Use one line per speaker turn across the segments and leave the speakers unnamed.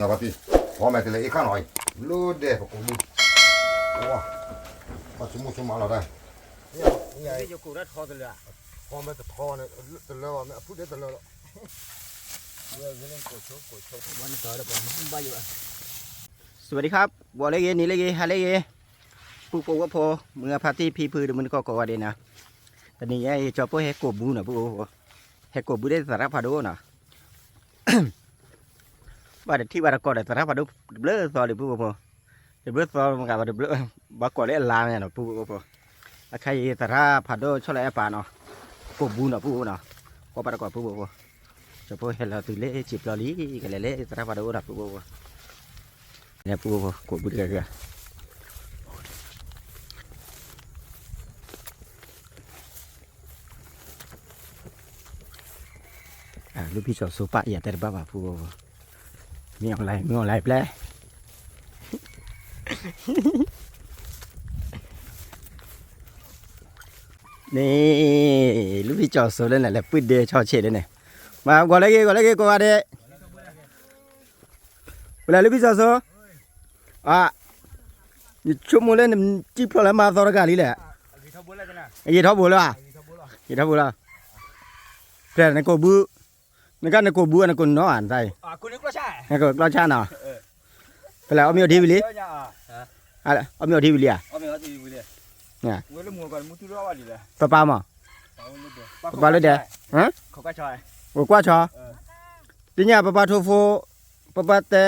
Nabati, come te le icanoi, lude come wow, faccio molto male dai.
Io cura thoda le
Come te thone, te lo me pude te lo.
วันต่อแล้วผมบ้าอยู่
สวัสดีครับบัวเล็กนี่เล็กฮาเล็กผู้ปกว่าพอเมื่อพาร์ตี้พีพื้นมันก็ก่อเดนะตอนนี้ไอ้จอพวกเฮกบูนะผู้เฮกบูได้สารพัดนะว่าแต่ที่ว่าก่อได้สารพัดเบลอซอเลยผู้พอเบลอซอมันกับเบลอบักก่อได้ลาเนี่ยนะผู้พอใครสารพัดชอบอะไรป่าเนาะกบูนะผู้เนาะก็ปาก่อผู้พอจอพวกเฮลตุเล่จิบลอลีกันเล่สารพัดนะผู้พอเนี่ยผู้กบูได้กันลูกพี่ชอบสุปะอย่าแต่บ้าบ้าผู้มีอะไรแปลนี่ลูกพี่ชอบสุเล่นแหละปืนเดชอบเฉดเลยเนี่ยมาก่อนเลยก็ว่าเดเวลาลูกพี่ชอบสุชั่วโมงเล่นจีบพอแล้วมาตอนกลางนี่แหละยี่ท้อบุล่ะเพื่อนนักบูนักนักบูนักคนน้ออ่านใจ
คนนี้ก็ใช่
นักกล้าชาเนาะเป็นไรเอามีอดีวิลีอะไรเอามีอดีวิลีอ่ะ
เอาไม่เอาดีวิลี
เนี่ย
วันละหมู่กันมุตุร้อยดีเลย
ป้ามั้งป้าเลยเด้ฮะ
เขาก็ชอย
โอ้กว่าชอทีนี้ป้าโทโฟป้าแต่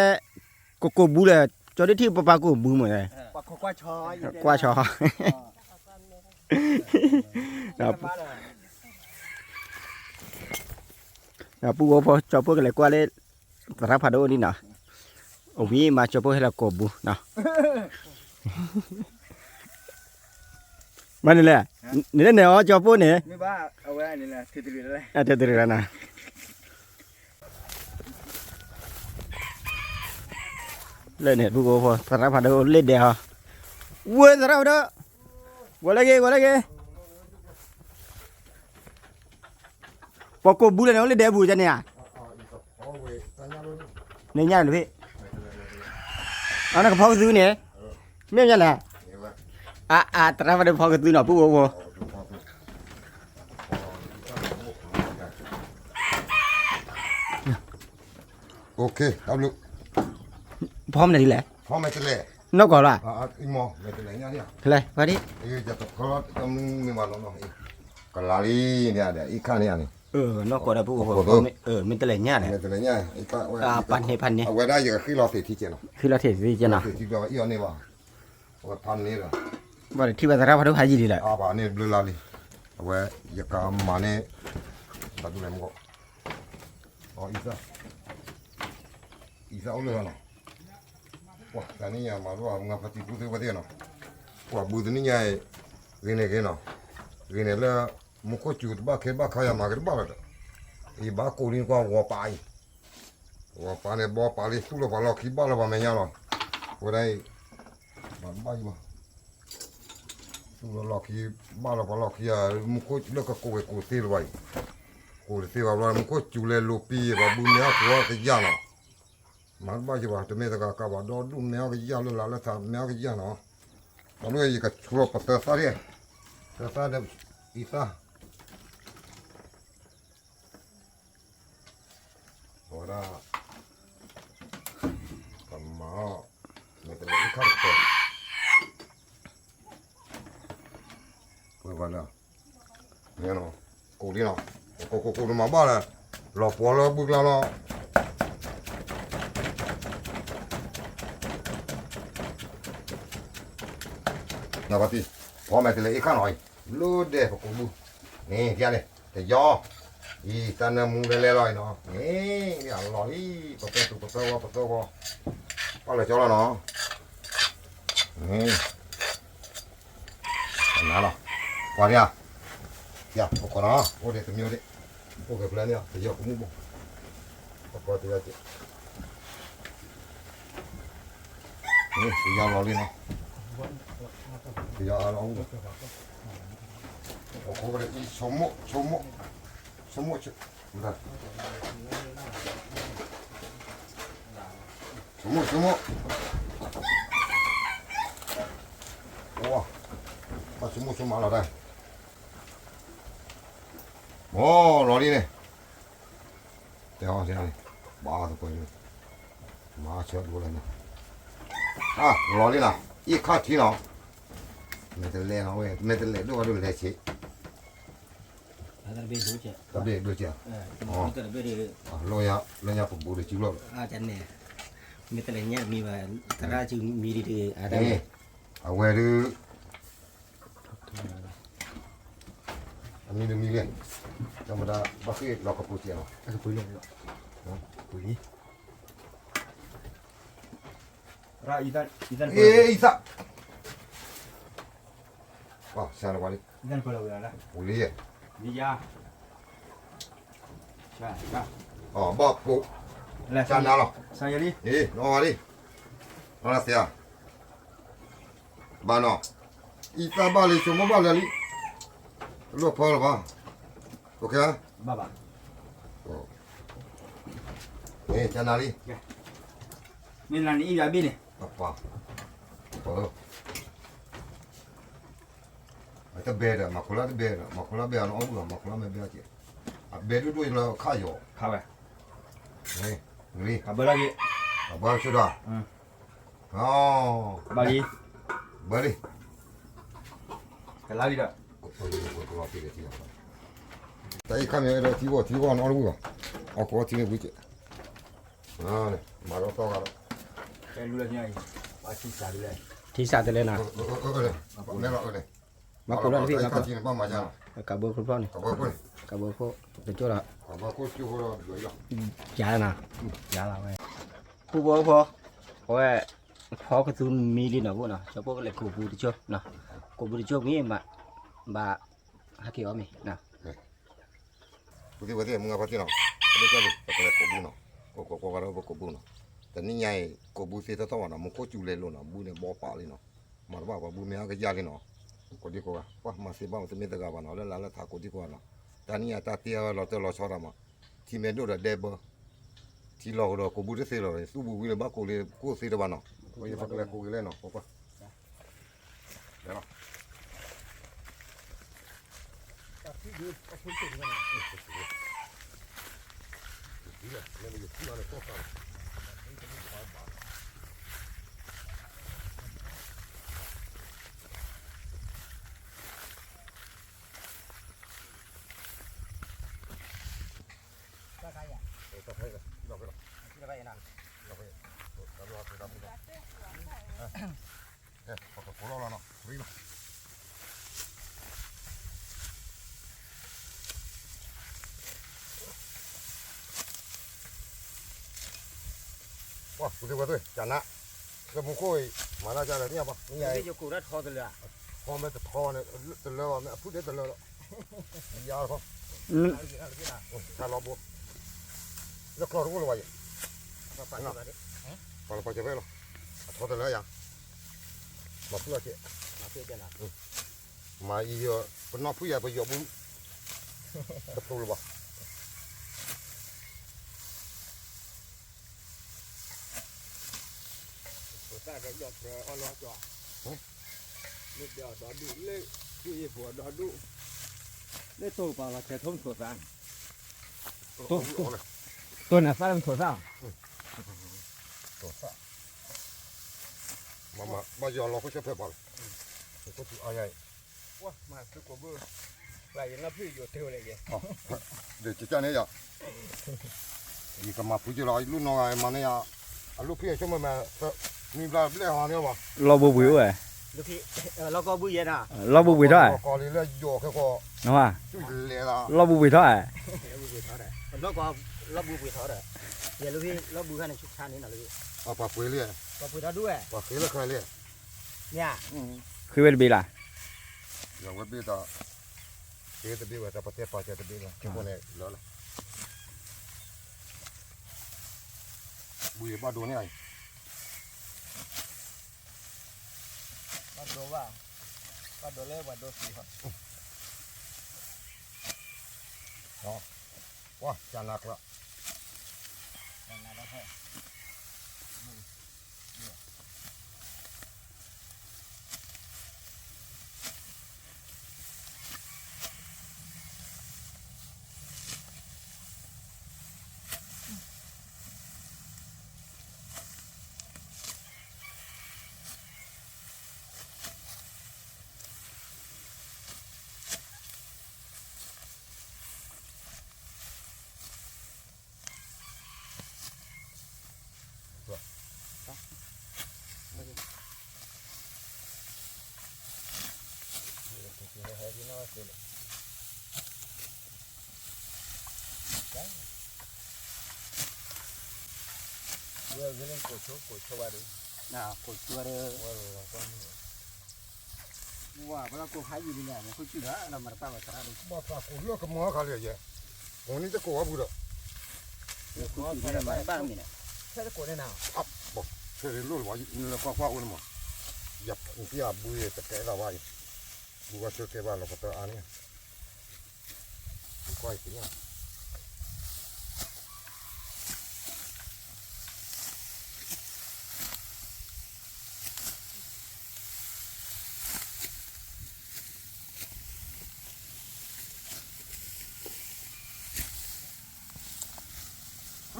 กูบูเลยจอดที่ป้ากูบูหมดเลย
เขาก็ชอย
กว่าชอปูพอจอปูกันเลยกว่าเลยรับพาโดนี่นะโอ้ยมาจอปูให้เรากบูนะมันนี่แหละนี่เนี่ยจอปูเนี่ย
ไม่บ้าเอาไว้นี่แหละถือเลย
ถือแล้วนะเล่นเนี่ยปูพอรับพาโดเล่นเดียวเว้ยรับพาโดว่าอะไรกันพอกูบูเลยนะเลยเดี๋ยวบูจะเนี่ยเนี่ยยังเลยพี่เอาหน้ากับพ่อซื้อเนี่ยไม่ยังแหละตราวันเดียวพ่อซื้อหน่อยปุ๊บ
โอเคเอาลูก
พร้อมเลยทีแหละ
พร้อมไหมทีแหละ
นอกก่อนล่ะ
อีโมไม่ทีแหละเนี่ย
อะไรพอดี
จะตกคอร์ดก็มีมาลงก็ลาลีเนี่ยเดี๋ยวอีกข้างเนี่ยนี่
นอกก่อนนะปุ๊บมันตะเลยเนี่ยเนี่ย
ตะเลยเนี่ยอีก
พันเนี่ย
เอาไว้ได้ยังคือเราเสียที่เจน
คือเราเสียที่เจนนะ
ที่เราอีอันนี้ว่าว่าพันนี้เหรอ
ว่าที่ว่าตราพันธุ์หายจีดีเลย
บ้านนี้เบลลาลีเอาไว้ยังก็มาเนี่ยตัดดูเลยมั้งก็อีซ่าเอาเลยนะว้าแต่นี่ยังมาดูว่ามึงพัฒน์พูดถึงประเทศนะว่าบูดนี่ยังเรื่องอะไรนะเรื่องอะไรมุขจุดบ้าเข็บบ้าขายมาเก็บบ้าเลยอีบ้าโคลินก็วัวปายเนี่ยบัวปายสุดแล้วบ้าล็อกขี้บ้าแล้วบ้าไม่ยังหรอกว่าได้บ้าอยู่สุดแล้วล็อกขี้บ้าแล้วบ้าล็อกขี้มุขเลิกก็โกยโกเตลไว้มุขจุดเลยลูปีบ้าบุญเนี่ยตัวก็ยาเนาะมันบ้าอยู่ว่าจะไม่ตะกาบ้าดอดุมเนี่ยก็ยาเลยละทำเนี่ยก็ยาเนาะตอนนี้ก็ชัวร์ปัตตาสารีแต่สารีอีซ่าora kamma mettere il carto poi voilà no colino co ma bale lo può lo buclano nabati può mettere i canoi lo devo con bu ni tiene te yoอีตอนนั้นมึงได้เลยเนาะนี่อร่อยปะเต๋อก็เลยจ้าแล้วเนาะนี่นั่นเนาะวันนี้อย่าพวกเราโอ้เด็กตัวนี้เด็กพวกเพื่อนเนี่ยจะยกมือบุกพอตัวเด็กนี่จะยาวเราเลยเนาะจะยาวเราโอ้โหเด็กชมมุสมุทรได้什么？哇，把什么马老大？哦，老李呢？对啊，这样的，马都过来了，马车多了呢。啊，老李啦，一看天了，没得来了喂，没得来，多都来吃，
他在那边读去，
对不对？对不
哦，在那边的
啊，老人家不的酒了。
อาจารย์เนี่ยมีแต่ละเนี่ยมีว่าตราจึงมีดีๆอาจารย์
哎，啊，我的，米的米嘞，咱们的把水捞个不见了。
ก็คือปุ๋ยเลยปุ๋ยราอีตัน
哎，一啥？啊，下来我的，
อีตันคนละเวลาละ
我的，
มียาใช่ใช่
哦，不不，
อะไร
下拿了。
ซายาลี
哎，拿我的，拿了谁啊？办了，一啥办的？什么办的哩？落跑了吧？OK 啊？
บ้าบ้า
哦。哎，在哪里？
มีนานนี้อียาบีเนี่ย
爸爸，好了。这白的，马库拉的白的，马库拉白的熬不了，马库拉没白的。啊，白的多了卡药。
ข้าวไป
哎，你，
ข้าวเบอร์ลากี
啊，不要吃的。
嗯。
哦，
บาลี
不的。
กับลาลีด้วย
我老别的地方。再一看见这提高哪路啊？我搞提的不接。啊，马上到了。
แกรู้แล้วเนี่ยว่าที่สาดูแล
ที่สาแต่เลยนะ
嘞，没了嘞。
มาคุยกันพี่มาคุย
看见帮忙家了，
กับเบอร์คุณพ่อนี่
搞不会，
กับเบอร์พ่อเป็นจุดละ
搞不会就会了，有呀。
ยานะ
ยาลาไว้
ผู้บอกพ่อเพราะว่าพ่อก็ตุนมีดีนะพวกนะชาวพวกเลยกูบูดิโชนะกูบูดิโชงี้มาบ่ฮักกี้ว่ามีนะ
我这么个发现了，我这里这个国布呢，我那个国布呢，但你伢国布现在到那么过久来了呢，布呢毛发了呢，马上把布面个家里呢，过去过啊，哇，马上把我这面这个吧，那来了他过去过了，但你伢他爹老在老吵了嘛，前面都是带不，提老了国布这些了，苏布为了把过来过谁的吧呢，我也把过来过来呢，好吧，来了。哇，不对不对，讲了，这不会，马上讲了，你看吧，你看，
จะกูรัดคอตัวเลย
后面这掏呢，这了那不得这了，你丫头，
อืม
看老婆，这搞住了吧也，把了把这外了，掏得了呀，马不要钱，
มาเพื่อจะนะ
马一要不拿不也不要不，这够了吧？
แต่ก็หยอดเรือเอาล้อจ่อเล็กเดียวดอดูเล็กดูยี่หัวดอดูเล็กโตกว่าแค่ทุ่มถั่วสาง
好了，
ตัวน่ะฟ้ามันถั่วสาง
多少？妈要老婆小拍罢了，过去哎呀，
ว้ามาซื้อกว่าเบอร์ไหลแล้วพี่อยู่เท่าไรเงี้ย
这这家那呀，一个嘛不就了，路那个嘛那呀，啊路边什么嘛，你不来行了吧？
เราบูบิวเว้ย
ลูกพี่เราก็บุยนะ
เราบูบิวเท่าไหร่
搞的了药开个
นะว่า
就来了，
เราบูบิวเท่าไหร่
เราบุยเท่าไหร่เราก็เราบุยเท่าไหร่เดี๋ยวลูกพี่เราบุยกันในชุกชานี้นะลูกพี่
啊把回来，
ก็บุยเท่าด้วย
把回来开来，
เนี่ย
คือเวทบีล่ะ
让我别的，别的别我再把再把这的别了，结果呢来了，我也把多呢，
มาดูว่ามาดูเลยว่าดูสีครับ
哇，加那个了，
น่ะกดตัวเด้อว่าเพราะกูหายอยู่นี่แหละมันคุยแล้วเรามาป้าว่าตราดู
มาปากกูเลือกกับหมอเขาเลยเยอะวันนี้จะโกว่าบุตร
คุยอยู่นี่มาบ้านมีเนี่ย
ใช่ตะโกนได้หนาว
อับบอกเชื่อรู้หรือว่านี่เราคว้าอุ้นมั้งยับพี่อาบุยแต่แกเราไว้บุว่าเชื่อแกว่าเราก็ตัวอันนี้ก้อยเนี่ย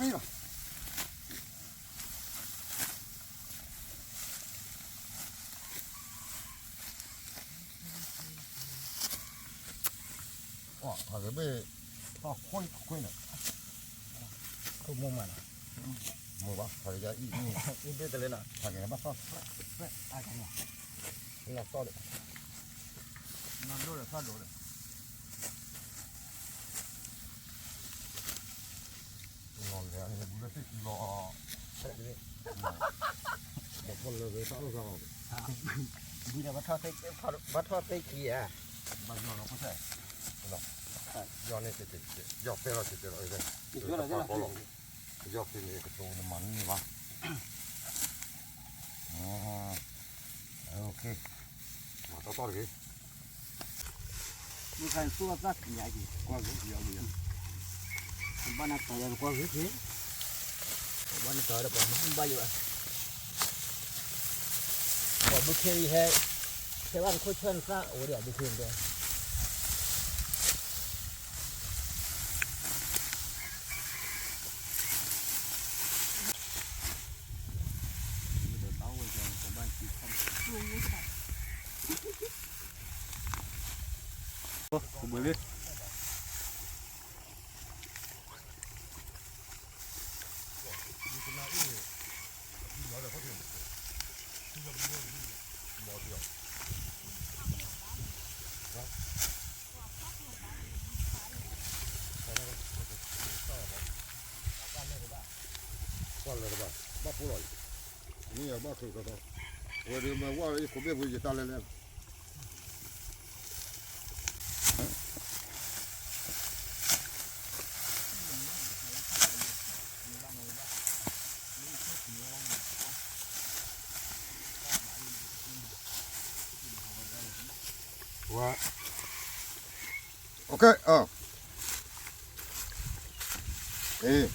Mira. À cái bê khôi này
không mong mà
mua bác phải ra ít
đi đưa tới lên nào
phải cái bác to
ai không
là to đấy
nó đổ là phát đổ đấy
ngon thế này bữa thích lò một con lừa cái sao rồi
đi là bắt thoát tới kia à
bao giờ nó có thể do này thì dọc thế là thì ở đây dọc thì cái chỗ nó mắn như vậy ok mà to được cái
đi khai xua rác nhảy gì qua cái gì bây giờ ban nãy tôi qua cái gì ban nãy tôi đã bỏ mất bao nhiêu bỏ bút kê hay thế bạn khôi chân ra ở đây bút kê rồi không biết
qua rồi bà bác phú rồiนี่บ้าคือก็ต้องวันนี้มาว่าไอ้คนเบี้ยบุญจะตายเลย What? Okay, Hey.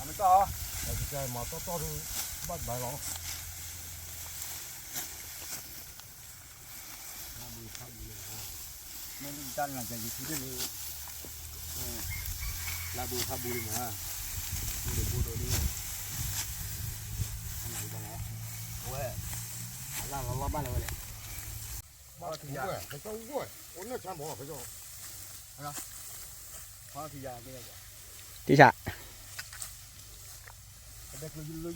nó to
Cái mà to thì bắt bài nó.
nên tan là cái gì thứ đấy là bù thà bù mà bù đồ đi anh này cái này ôi là nó ba này
Ba thì vậy, cái câu rồi. Ôn nó chăm bỏ phải rồi.
hoa thì già cái này tí chả đẹp lôi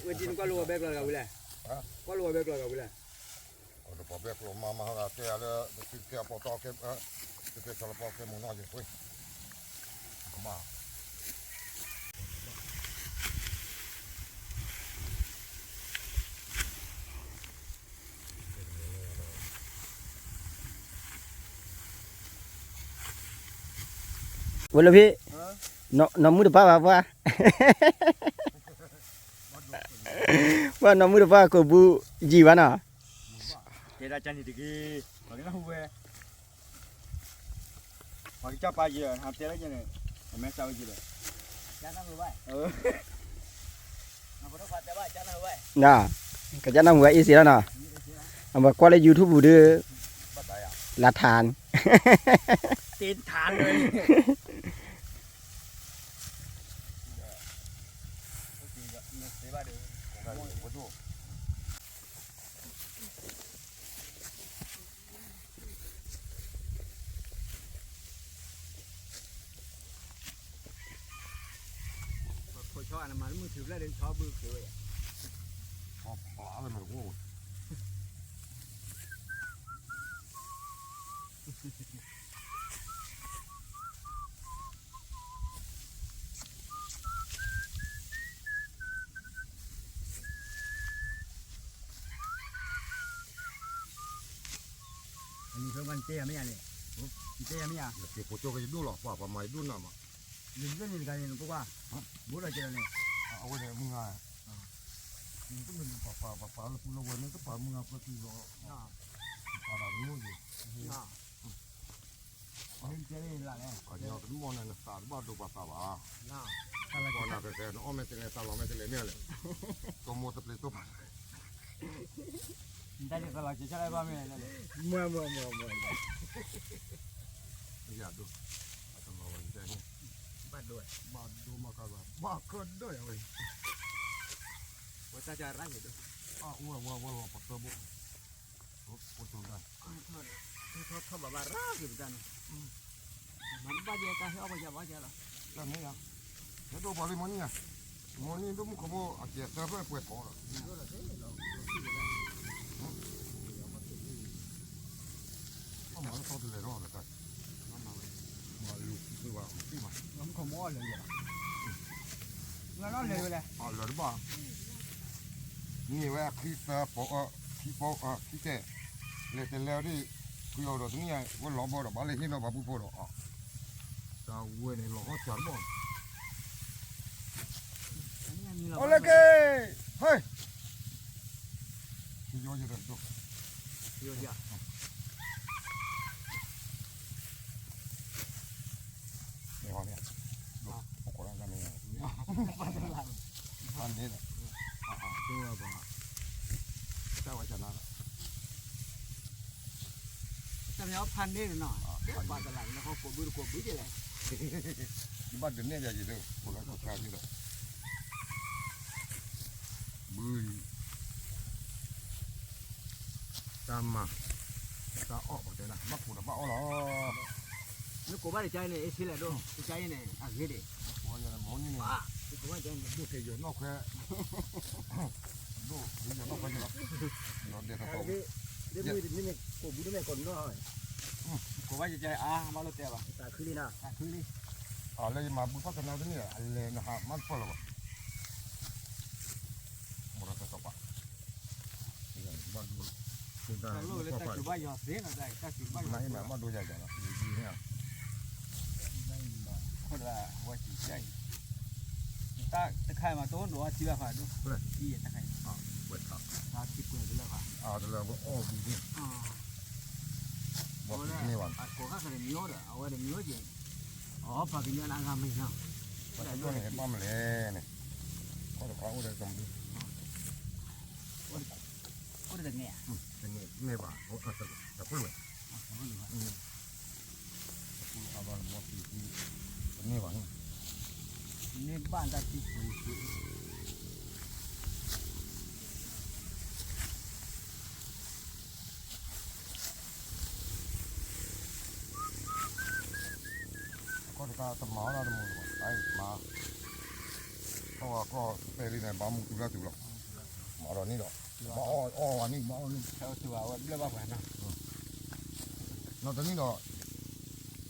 we jin qua lùa bek là gạo bile qua lùa bek là gạo bile
Ở đó biết rồi mà là cái là cái bỏ to cái cho nó bỏ cái món gì thôi. Mà
boleh bi nomor depan apa Wah nomor depan ko bu jiwa na
cái ra chân thì cái mà cái nó hư về hoặc cái chắp ba gì rồi hàm té đấy chứ này mẹ sao gì rồi
Chana hư vậy
ừ
nó có phải té vậy chana hư vậy nè ก็จะนำหัวอีสิแล้วเนาะเอามากว่าใน YouTube บูดื้อ
บัดได้อ่ะ
ลาทาน
ตีนฐานเลยคนชอบอันนั้นมันมือถือแล้วเดินชอบมือถือ
พออะไรมันโอ้
อันนี้คือมันเจ๊ไม่ยังนี่เจ๊ไม่ยัง
เดี๋ยวผมจะไปดูหรอกว่าไม่ดูนะมั้ง
ยืนเล่นนี่กันนี่พวกว่าบุรุษเจริญนี่
เอาไว้เดี๋ยวมึงอ่ะมึงต้องเป็นป่าแล้วพูดแล้ววันนี้ก็ป่ามึงอ่ะก็ตีรอป่าเราไม่รู้อยู่
ยืนเจริญละเนี่ย
ก็เนี่ยก็มองในสารบ้านดูป่าว่า
น่า
ก่อนหน้าแต่น้องไม่เป็นไงตาเราไม่เป็นเลยเนี่ยเลยตัวโมตะเปลตัวป่า
ได้เลยตลอดจะใช้ได้บ้างไหมเลยเมื่อ
อยากดูตลอดวันใจนี่
บ้านด้วย
บ้านดูมากันบ้าเกิดด้วยเว้ย
ว่าจะรักอยู่ด้วย
ว่าปักตัวบุกโอ้โหได้
เขาบอกว่ารักอยู่จังมันบ้าเดียวกันเขาบอกจะว่าจะหรอ
แล้วนี่อ่ะแล้วตัวบอลมันเนี่ยมันนี่ดูมึงขโมยอาเจียเซอร์เพื่อเปิดคอละก็มาเข้าตัวเลยรอดเลยกันมาลูกคือว่าพี่มา
น้องขโมยเลยเหรอแล้วนั่นเลยเลย
อ๋อเหรอบ้านี่ว่าขี้เสือปอกขี้ปอกขี้เจ๊เลยแต่แล้วนี่คือเอาดอกนี้ว่าหลอกบ่ดอกบ้าเลยที่เราบ้าบุบดอกอ่ะจะเว้ยในหลอกจัดบ่โอเลเกเฮ้ยที่ย้อนจะเดินดู
เยอะ
ในห้องเนี่ยดูปกติกันนี่
บ้านหลัง
อันนี้นะตัวบ้าเจ้าว่าจะน่า
จำยาวพันได้หรือเนาะบ้านหลังแล้วเขาปวดบื้อเลย
ที่บ้านเดินเนี่ยจะอยู่ด้วยคนละคนชาติด้วยบื้อตามมาตาออกเดี๋ยวนะบักคนละบ้าอ๋อเหรอ
นี่กูบ้านใจเนี่ยไอ้สิแหละดูใจเนี่ยอ่ะเงี้ยดิ
โอ้ยมองนี่เนี่ย
นี่กูบ้านใจเนี่ย
ดูเกยนอกแค่ดูเกยนอกแค่จะรับนอนเดี๋ยวเขา
เดี๋ยวมือนี่เนี่ยกูบูได้ไหมก่อนเนาะกูบ้านใจมาแล้วเตี้ยป่ะตาคืนนี่นะตาคืนนี่
อะไรมาบุพัฒนาตัวนี้อะไรนะฮะมันพอแล้วมรดกป่ะบ้านดูคุณตา
ตาลูกเลยตาคือบ้านยอดเสียงอะไรตาคือบ้าน
ไหนมาบ้านดูใหญ่ๆนะดีเนี่ย
คนละหัวจีใจตาตะไคร้มาต้นหรือว่าจีบผ่านดูยี่ตะไคร้
เปิดครับ
ตาคิดเปิดแล้วค่ะ
แต่เราก็โอ้ดีนี่บอกนี่วัน
กูก็เคยมีโยดเอาไว้มีโยดจริงอ๋อพอกินเนื้อนางงามไม่ใช่
ก็ได้ด้วยเห็นบ้ามันเลยเนี่ยก็จะเขาได้ตรงนี้
ก็ได้เนี่ย
เป็นไม่บ้าเขาแต่พูดเลยพูดเอาบ้านบอกที่นี่วัน
นี่บ้านตาที่สูง
ก็จะตมาแล้วมึงไอ้มาเพราะว่าก็ไปเรียนบ้ามึงตุลาตุลามาตอนนี้หรอมาอ๋ออันนี้มาอันนี้
เขาถือว่าเรื่องบ้าผ่านนะ
เราตอนนี้เนาะ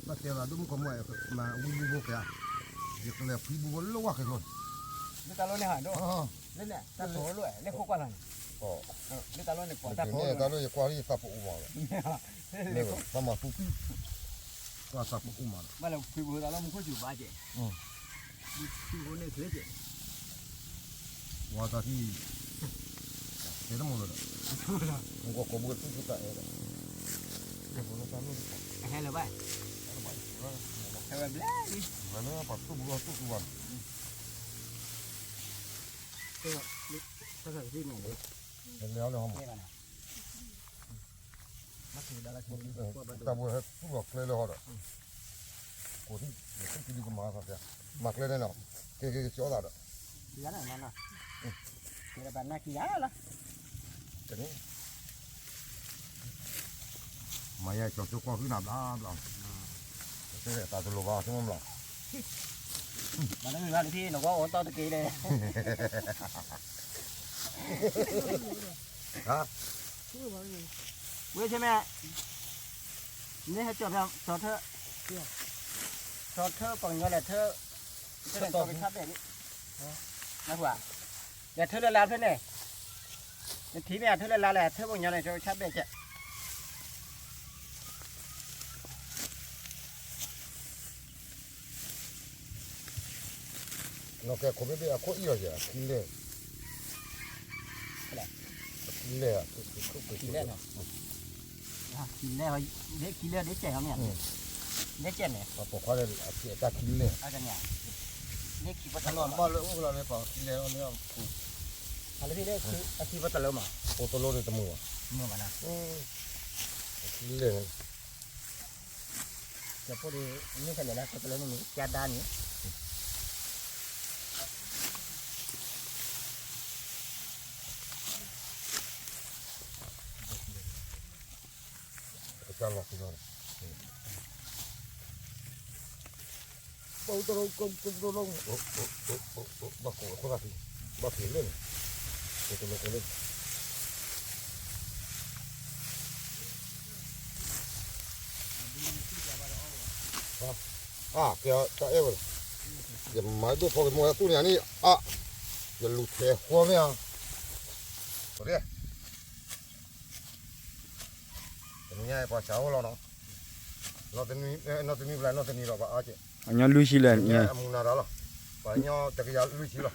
มาเจอเราดูมึงขโมยมาวิ่งบุกแกเดี๋ยวก็เลยพี่บุกแล้วว่ากันก่อน
นี่ตาโลเนี่ยหันด้วยนี่เนี่ยตาโลด้วยนี่คุกกันเลย
อ๋อ
นี่ตาโลเนี่ยปอด
แต่
ตาโล
เนี่ยตอนนี้กว่าที่สับอุมาเลย
นี่
เนี่ยสมาฟุกี้ก็สับอุมา
มาแล้วคุยบุตรตาโลมึงคุยอยู่บ้านเจ้คุยบุตรเนี่ยเคยเจ้
ว่าตาที่เดี๋ยวต้องมึงเลยมึงก็ขโมยตุ๊กตาเองเดี๋ยวผมจะทำนี่
ให้เลยไปให้แบบนี้
วันนี้ปัดตุ๊กบุกตุ๊กวัน
ก็ก็ใส่ที่หนึ่งเลย
แล้วเลยหอม
นี่กันนะมาถือดาราชน
ตาบัวให้ผู้หลอกเลยเลยหอดกูที่ที่ดีกว่ามาสักอย่างหมักเลยได้เนาะเกี่ยวๆจ่อได้
กี่ยันนั่นน่ะกี่แบบนั้นกี่ยันล่ะ
แต่นี้มาใหญ่จบจุกก็คือน้ำล้างหรอกเจ๊ตาตุลบ้าใช่ไหมล่ะ
มันไม่มีว่าที่หนูก็โอนต่อตะกี้เลย
ฮะ
เว้ยใช่ไหมนี่ให้จบแล้วจอดเธอจอดเธอปังเงินแหละเธอเธอต่อไปทับแบบนี้นะหัวอย่าเธอละลาเพื่อนเนี่ยทีนี้เธอละลาแหละเธอปังเงินแหละจะทับแบบเจ๊
nó cái có biết là có yêu gì à kinh lệ kinh lệ à
kinh lệ nào kinh lệ rồi để kinh lệ để trẻ không nhỉ để trẻ này
và bỏ qua đây là chỉ ta kinh lệ
à cái nhỉ để khi bắt
nó bao lâu cũng là để bỏ kinh lệ nó nữa
à lấy đi đấy khi bắt đầu mà
ô tô lô để tao mua
mua mà nào
kinh lệ
giờ cô đi như thế này là có lấy nó chả đan nhỉ
sao lọc rồi bao tao công lông bác cổ có là gì bác thử lên tôi lấy lên kìa tại em rồi giờ máy tôi phải mua tu nhà này giờ lụt thế hoa mấy à rồi đi nhai qua cháu nó tên lại nó tên rồi bà chị
anh lui xí lên
nhá muốn nào đó rồi bà nhau chắc cái lui xí rồi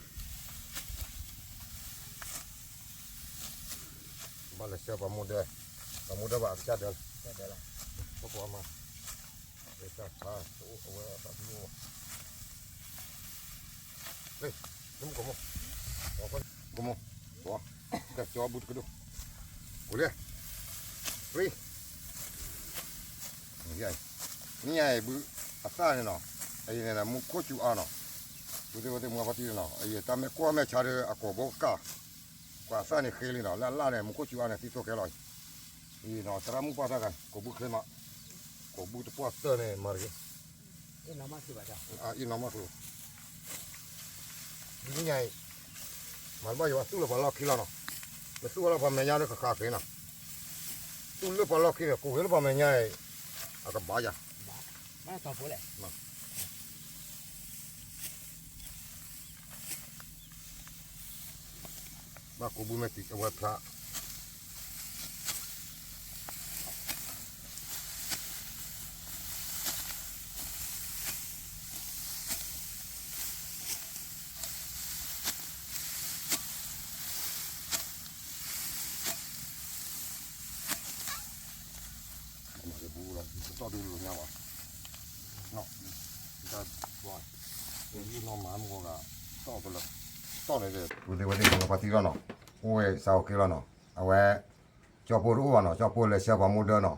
bà là sao bà mua đây bà chắc được có qua mà để chắc à ủa sao thì mua đây đúng không có một có cái cho bút cái đâu ủa đi freeนี่ไงบุอาซาเนี่ยเนาะไอ้เนี่ยนะมุโคจูอาเนาะดูดิว่าเดี๋ยวมึงเอาไปที่เนาะไอ้ตามแม่กัวแม่ชาเดอากอบกากว่าซาเนี่ยเคลีเนาะล่าเนี่ยมุโคจูอาเนี่ยที่โตแกลอยอีเนาะตรามุปาตากันกบุเคลมากบุตปัวเตอร์เนี่ยมาร์ก
cái nó mắc gì vậyจ้ะ
อีน้องมาคือนี่ไงมันบอกว่าตู้ละพอล็อกคิลเนาะแต่ตู้ละพอแม่ยาเนี่ยก็คาเฟ่เนาะตู้ละพอล็อกคิลกูเห็นละพอแม่ยาอ่ะก็บ้าจ้ะ
มาต่อไปเลย
มากูบุ้มติดเอาไว้พระมาจะบูแล้วจะต่อดูหรือไงวะเนาะจะว่าเอ็นน้องหมามึงก็ต่อไปเลยต่อเลยเลยดูดิว่าที่มึงปฏิแล้วเนาะโอ้ยสาวกี่แล้วเนาะเอาไว้จอปูรู้ว่าเนาะจอปูเลยเชื่อว่ามูเดอเนาะ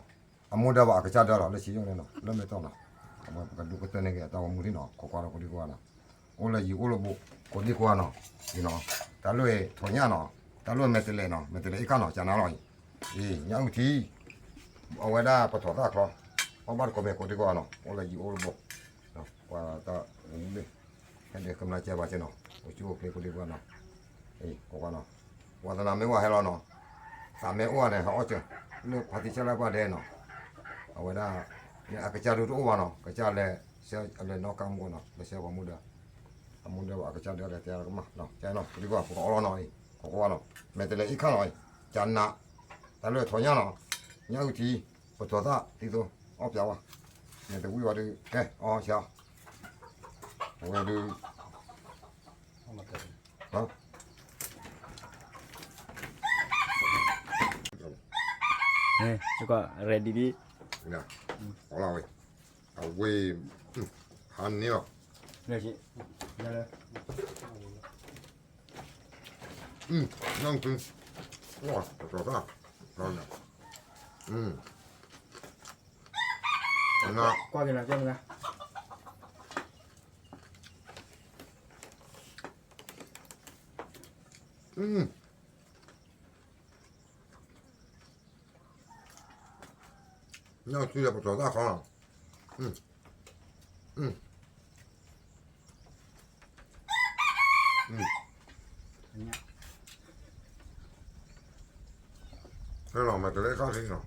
อามูเดอว่าก็จะเดอแล้วเลยชี้ยังเลยเนาะเริ่มไม่ต้องเนาะเอาไว้ก็ดูก็เต้นเนี่ยแต่ว่ามูที่เนาะขอความเราคนดีกว่าเนาะโอ้เลยอยู่โอ้เลยบุคนดีกว่าเนาะนี่เนาะแต่เลยถอยเนี่ยเนาะแต่เลยไม่เตะเลยเนาะไม่เตะเลยอีกข้างเนาะจะน่าอร่อยยังทีเอาไว้ได้ปะถอดตาคลอเพราะบ้านก็ไม่คนดีกว่าเนาะโอ้เลยอยู่โอ้เลยบุเนาะว่าตาเนี่ยแค่เด็กกำลังใจว่าจะเนาะโอ้ชูเพลคนดีกว่าเนาะก็ว่าเนาะว่าแต่น้ำไม่ว่าให้เราเนาะสามเมตรว่าเนี่ยเขาเอาเจอเลือกพัติชลาบ้าเดนเนาะเอาไว้ได้เนี่ยอากาศดูตัวว่าเนาะกระจายเลยเสียอะไรนอกกำกันเนาะไม่เสียว่ามุดามุดาว่าอากาศเดือดแต่ละก็มาเนาะใจเนาะดีกว่าพวกเราหน่อยพวกว่าเนาะแม้แต่เลยอีกข้างหน่อยจันนะแต่เลยถอยเนี่ยเนาะเนี่ยอุทีปวดตัวตาที่ตัวอ้อเจ้าว่ะเนี่ยแต่วิ่งว่าดูแกอ๋อเชียวเอาไว้ดูฮะ
นี่แล้วก็ ready ดี
เนี่ยของเราเอาไว้หั่นเนี่ย
เลยสิเดี๋ยวเลย
นั่งคือ哇，早上，早上，那
qua cái nào cho mình ra
那去也不早大行了，这老买这来干谁呢？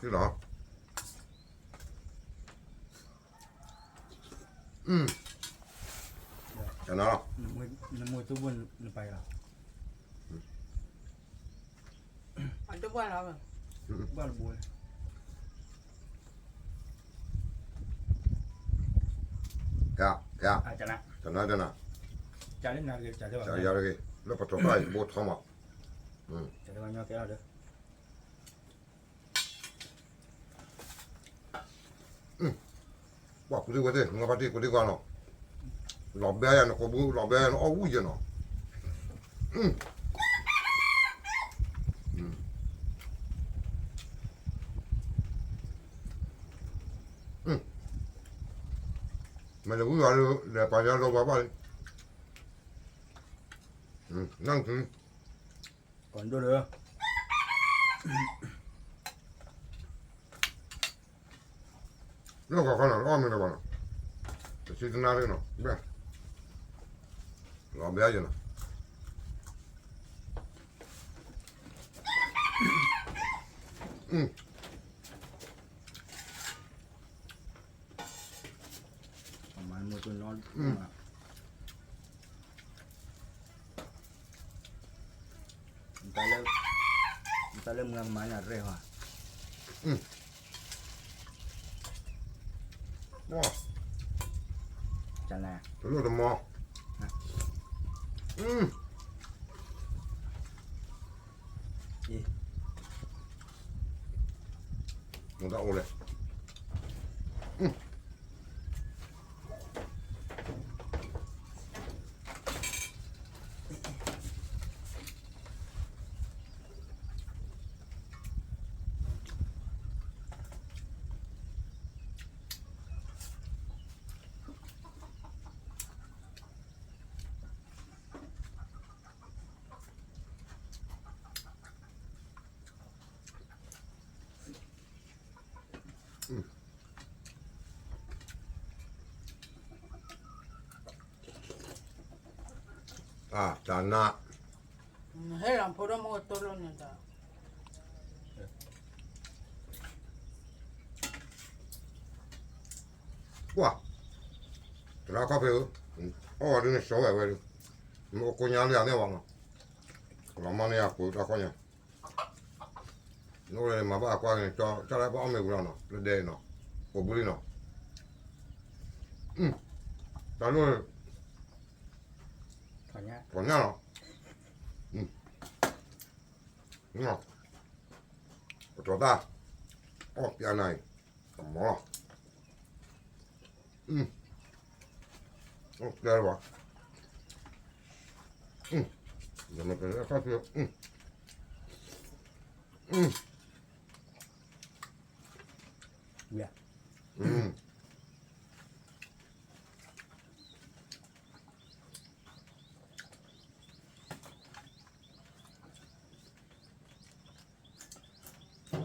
这老，在哪了？
mua chú buôn phải là
anh chú qua rồi
bao là buôn
呀呀，
à chả nè
在哪在哪？
chả đến nào chả cho
在
bạn
家里给，那不早大不汤嘛？
chả cho bạn nhau kéo được
哇，不对不对，我把这不对关了。老白呀，那可不老白呀，那熬乌去呢。买这乌鸦肉来把家老爸爸的。能吃。
còn đua được
那个看了，老没得完了。这谁在哪里呢？别，老白去了。
mà mua tôi nó người ta lên ngang máy là rêu à
哇，
chả nè
这有什么？我到屋里。啊，咱呐，
hết làm phố đó mua tôi luôn rồi đó
哇，这俩咖啡，哦，这个小歪歪的，我过年2年忘了，老妈那样过咋过年？我来嘛把过年叫来把俺妹姑娘呢，这带呢，我不理呢。咱这
thoải nhá
过年了，我找大，哦，别那，怎么了？哦，来了吧？咱们这个咖啡，dạ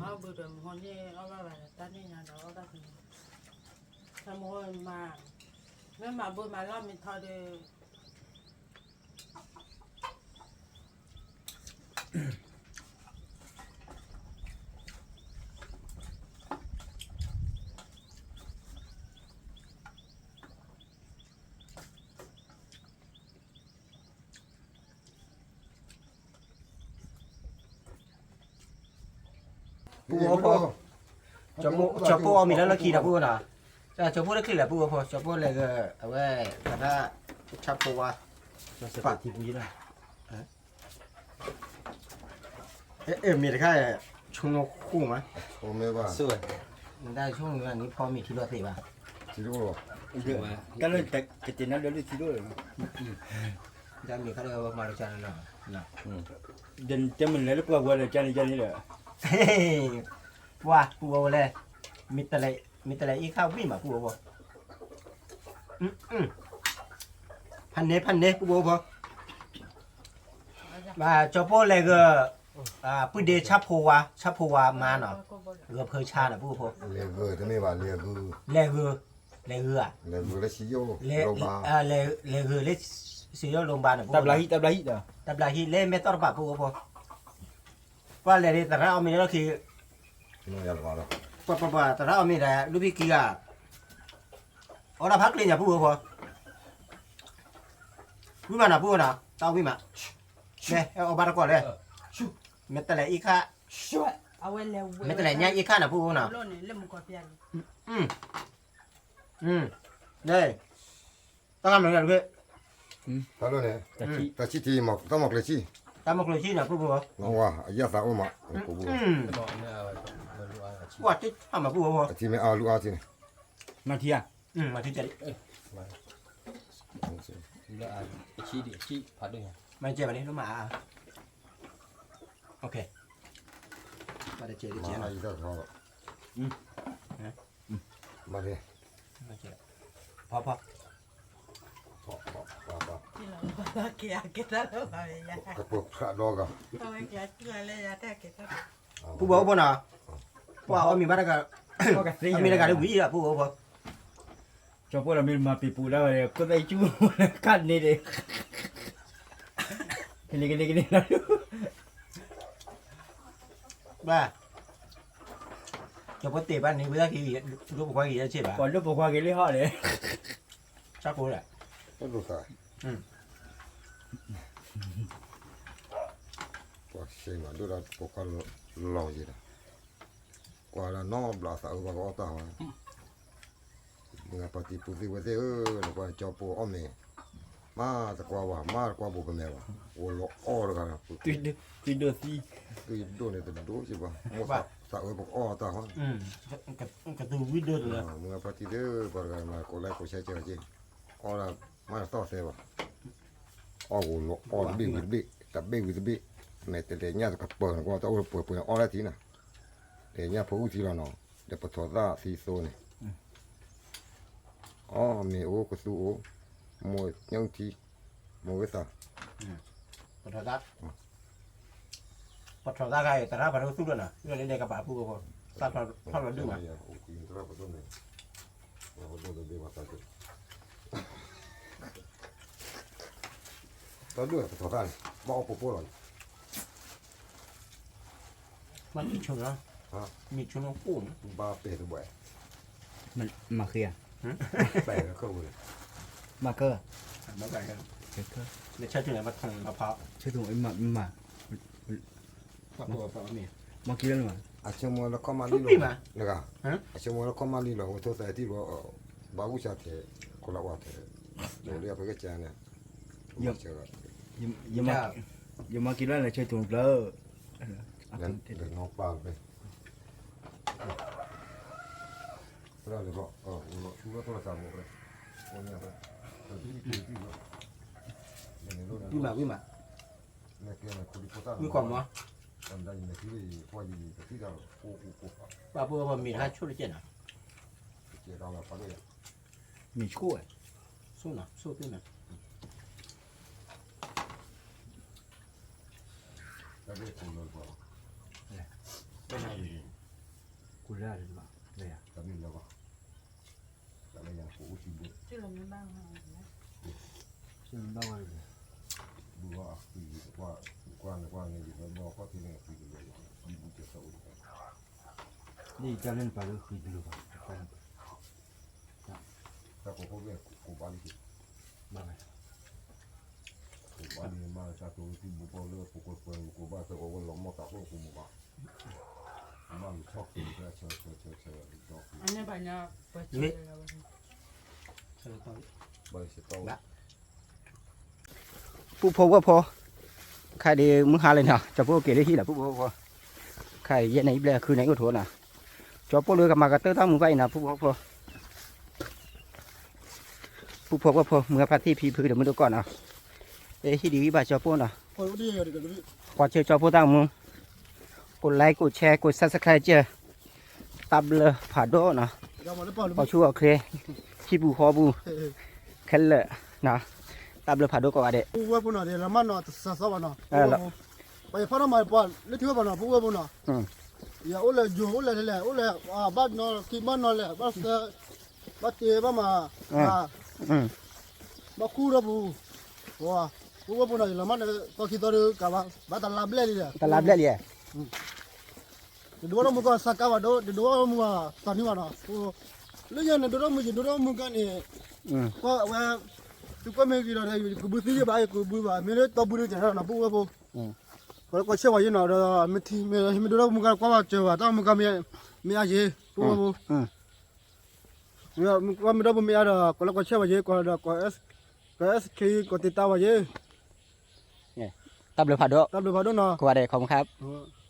เอาบุตรคนที่เอาไปแบบตอนนี้นะเราก็ถึงทำโอนมาเมื่อมาบุญมาแล้วมีทอด
bố cho bố mình nó khi nào bố nào cho bố nó khi là bố phô cho bố là cái ở đây thật ra chắp bố à cho sẽ phải thì bố này em mình cái chung nó khu mà
我没吧？
sửa người ta chung là ní phò mình thì lo thì bà
记住了。
cái này cái tiền nó đến thì đôi
ra mình cái đó mà được cho nó
จะมันเลยแล้วก็ว่าจะนี่แหละ
เฮ้ว่าปูเอาเลยมีแต่ละอีข้าววิ่งมาปูเอาบ่พันเนปูเอาบ่มาจอโป้เลยก็ปุเดชับโพวามาเนาะก็เพอชาน่ะปูเอา
เลเกอร์จะไม่ว่าเลเกอร์
เลเกอร์
เลเกอร์แล้วชิโยโรบา
เลเกอร์เลสิโยโรงพยาบาลน่ะปู
ตับลาฮิเด้อ
ตับลาฮิเลเมตอร์ปะปูเอาว่าเลยแต่เราเอามีแล้วคือ
โนยาลวาแล้ว
ปะแต่เราเอามีแต่ลูกพี่กี้อ่ะเอาละพักเลยอย่าพูดพอพูดมาหน่ะพูดนะเต้าวิ่งมาเนี่ยเอาบาร์ก่อนเลยเม็ดแต่ละอีกค่ะ
ช่วยเอาไว้แล้ว
เม็ดแต่ละเนี่ยอีกค่ะนะพูดนะ
โลนี่เล่มกว่าเพียง
เนี่ยต้องทำเหมือนกันเพื่อ
ตาโลเนี่ยตาชิทีหมอกต้องหมอกเลยชิ
ตามมาคุยที่นะพูดพอ
น้องว่าอย่าสาวมากูบู
ว่าที่ทำมาพูดพอ
ที่ไม่เอาลูกเอาที่
มาเที่ย
มาที่จะ
แล้วชี้ผัดด้วย
ไม่เจ็บอันนี้รู้มาโอเคมาได้เจ็บ
มาอีกแล้วมาเลย
ไม่เจ็บพอ
ที่เราบ้าเกียร์เกียร์แล้วอะไรอย่าง
กระปุกขาดอกอ่ะ
เอาไว้เกียร์เกลือเลยyaแต่เกียร์
ผู้บอกพอนะว่าเอามีมาได้ก็มีได้ก็ได้วิ่งอ่ะผู้บอกพอ
จอพวกเรามีมาปีปูแล้วก็ได้จู้กันนี่เด้กันนี่นะ
บ้าจะพอตีบ้านนี้เวลาที่รูปความกี่จะเจ็บอ่ะ
ก่อนรูปบอกว่ากันเลยห่อเลย
ชอบกูแหละ
ก็ดูสายว่าเชื่อมาดูแล้วพวกเขาลองจีนะกว่าละนอบบลาสาวบางก็ต่างว่าเมื่อปฏิปุติว่าแล้วก็จอปูอ้อมเนี่ยมาตะกว่ามาตะกว่าบุกแม่ว่าโอ้ละอ้อแล้วกัน
ติดโดซี่
คือโดนเนี่ยแต่ดูใช่ป่ะมั่วสาวบอกอ้อต่างว่า
กระตูวิดีโอเลย
เมื่อปฏิเดอปรกันมาโคไลโคใช้เจอจีอ้อละมาต่อเสียว่ะอ้อโหละอ้อบิ๊กแต่บิ๊กแม่แต่เดี๋ยวเนี่ยก็เปิดก็ต้องเปิดอ้อละทีน่ะเดี๋ยวเนี่ยพออุทิศแล้วเนาะเดี๋ยวปทอดาซีโซเนี่ยอ๋อมีโอ้ก็สู้โอ้มวยยังทีมวยตา
ปฐมตาใครแต่ถ้าปฐมสู้ด้วยนะเรื่องนี้ในกระบะผู้ก็ตาพอเราดูมา
ตอนด้วยปทอดาบอกเอาปุ๊บเลย
มันมีชุนนะมีชุนของปูน
บ้าเป็ดบ่อย
มันมาเคลียร์
แปลกเข้าเลย
มาเกอร์
มาใส่กันในชาติไหนมาทงมะพร้าว
ใช่ถูกไอ้มา
มี
มากินแล้วมั้ย
อาชโมแล้วก็มาลีโลนะครับอาชโมแล้วก็มาลีโลตัวแต่ที่ว่าบาบุชาเทคนละว่าเทเดี๋ยวเรียกไปก็เจอเนี่ย
อย่ามากินแล้วเลยใช่ถูกแล้ว
นั่นเดี๋ยวน้องปางไปเราเลยบอกชูแล้วโทรศัพท์หมดเลยวันนี้ครับ
วิ่งมา
มีความมั้ยอันใดในที่พอดีที่เราโอ้
ป้าพูดว่ามีท่าช่วยเจนอ่ะ
เจ้าเราไปเลย
มีช่วย
สู้นะสู้ขึ้นนะ
แล้วเรียกคนเลยบอกไม่ใช่
กูได้หรือเปล่าเลยอ่ะ
แต่ไม่แล้วก็แต่ไม่ยังผู้ชิบุ
ที่เราไม่บ้างนะ
ซึ่งได้เลย
ดูว่าคือกว้างเนี่ยอยู่แล้วบอกก็ที่นี่คือเลยมีบุญจะสู้
นี่จะเล่นไปหรือคุยดูป่ะ
ถ้าเขาเรียกกูบ้านที่
มาไหม
กูบ้านนี่มาจากตัวที่บุกเลือกกูบ้านแต่ว่าหลงมาตัดลูกกูมามันชอบกินแค่เชื่อดอก
อันนี้ไปเนี่ยไปเจอแล้ว
ใบเสตอ
ผู้พว่าพอใครดีมึงหาเลยนะจะพูดเกี่ยวกับที่ไหนผู้พอใครยันไหนเปล่าคือไหนก็ถั่วนะจะพูดเลยกับมากระเตอร์ตั้งมึงไว้นะผู้พอว่าพอเมื่อพาที่พีพื้นเดี๋ยวมึงดูก่อนนะเอ้ที่ดีบ้าจะพูดนะ
พอดีเลยกันดิ
กว่าเชื่อจอผู้ตั้งมึงกดไลค์กดแชร์กด Subscribe เจ้าตับเลยผ่าโดนะ
เดี๋ยวมาได้ป่ะ
พอชั่วโอเคขี้บูคอบูแค่เลยนะตับเลยผ่าโดก็ว่าเด็ด
ผู้ว่าปุ่นอ่ะเดี๋ยวละมันเนาะสาวๆเนาะไปพาน้ำมาป่ะเลี้ยงป่ะเนาะผู้ว่าปุ่นเนาะอย่าโอ้เลยจูโอ้เลยเลยโอ้เลยบ้านเนาะที่บ้านเนาะเลยบ้านบ้านเตี๋ยบ้านมาบ้านคู่ระบุว้าผู้ว่าปุ่นอ่ะละมันก็คิดตัวกับบ้านตลาดเล่เลย
ตลาดเล่เลย
ดูว่ามุกสักกาวดูดูว่ามุกตอนนี้ว่าเนาะเรื่องนั้นดูว่ามุกนี่ก็ว่าทุกคนไม่กี่เราเนี่ยกูบุตรที่บ้านกูบุตรบ้านไม่ได้ตัวบุตรจะนะปุ๊บปุ๊บก็เชื่อว่าอยู่เนาะไม่ที่ไม่ดูว่ามุกก็ว่าเชื่อว่าต้องมุกไม่อาเย่ปุ๊บปุ๊บมุกไม่ดูไม่อาก็เชื่อว่าเย่ก็เอสคีก็ติดตามว่าเย่
ตับเลยผ่าโด
ตามดูพอดูเนาะ
ก็ว่าเด็ดขอบคุณครับ
เ